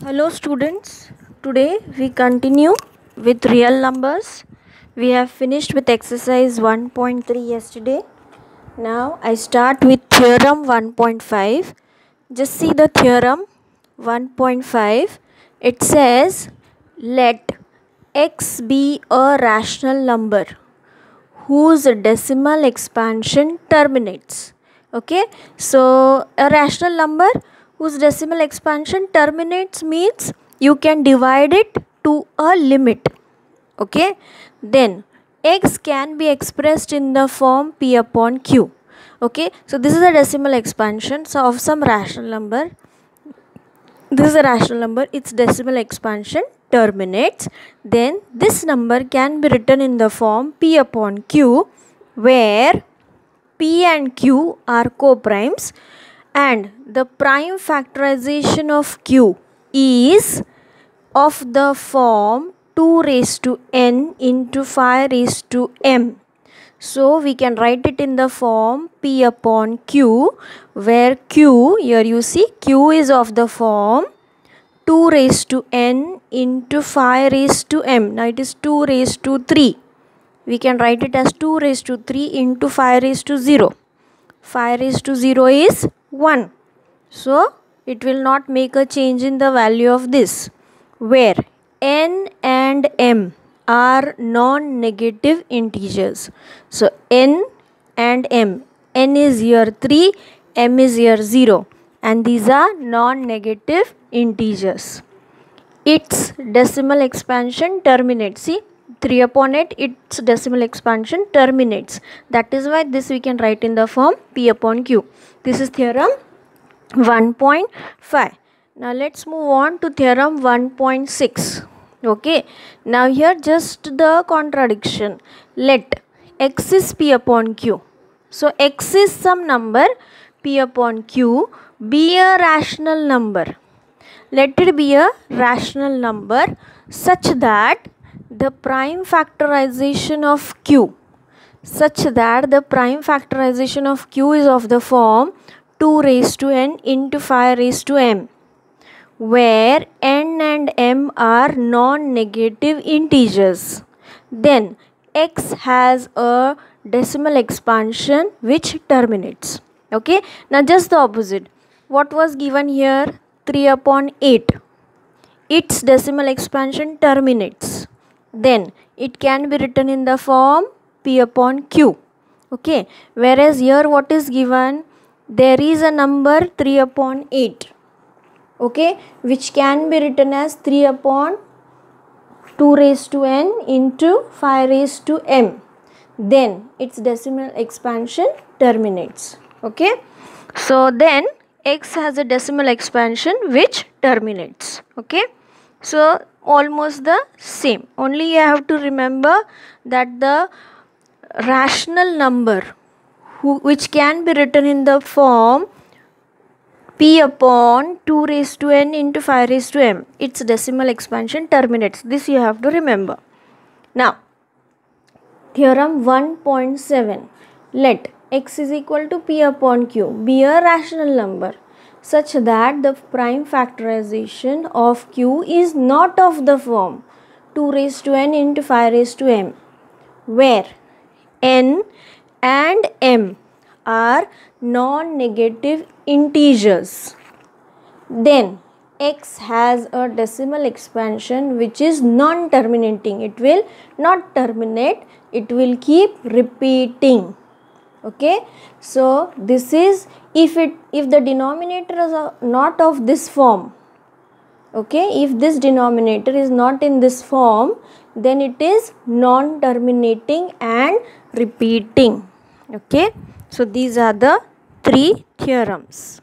Hello students, today we continue with real numbers. We have finished with exercise 1.3 yesterday. Now I start with theorem 1.5. Just see the theorem 1.5. It says let x be a rational number whose decimal expansion terminates. Okay, so a rational number whose decimal expansion terminates means you can divide it to a limit. Okay, then x can be expressed in the form p upon q. Okay, so this is a decimal expansion of some rational number. This is a rational number, its decimal expansion terminates. Then this number can be written in the form p upon q, where p and q are co-primes and the prime factorization of q is of the form 2 raised to n into 5 raised to m. So we can write it in the form p upon q, where q, here you see q is of the form 2 raised to n into 5 raised to m. Now it is 2 raised to 3. We can write it as 2 raised to 3 into 5 raised to 0. 5 raised to 0 is 1. So it will not make a change in the value of this, where n and m are non-negative integers. So n and m, n is here 3, m is here 0, and these are non-negative integers. Its decimal expansion terminates. See, 3 upon 8, its decimal expansion terminates. That is why this we can write in the form p upon q. This is theorem 1.5. Now let's move on to theorem 1.6. Okay, now here just the contradiction. Let x is p upon q. So x is some number, p upon q, be a rational number. Let it be a rational number such that the prime factorization of q is of the form 2 raised to n into 5 raised to m, where n and m are non-negative integers. Then x has a decimal expansion which terminates. Okay, now just the opposite. What was given here? 3 upon 8. Its decimal expansion terminates. Then it can be written in the form p upon q. Okay, whereas here what is given? There is a number 3 upon 8. Okay, which can be written as 3 upon 2 raised to n into 5 raised to m. Then its decimal expansion terminates. Okay, so then x has a decimal expansion which terminates. Okay, so almost the same, only you have to remember that the rational number which can be written in the form p upon 2 raised to n into 5 raised to m, its decimal expansion terminates. This you have to remember. Now theorem 1.7. Let x is equal to p upon q be a rational number such that the prime factorization of q is not of the form 2 raised to n into 5 raised to m, where n and m are non-negative integers. Then x has a decimal expansion which is non-terminating. It will not terminate, it will keep repeating. Okay, so this is if the denominator is not of this form. Okay, if this denominator is not in this form, then it is non-terminating and repeating. Okay, so these are the 3 theorems.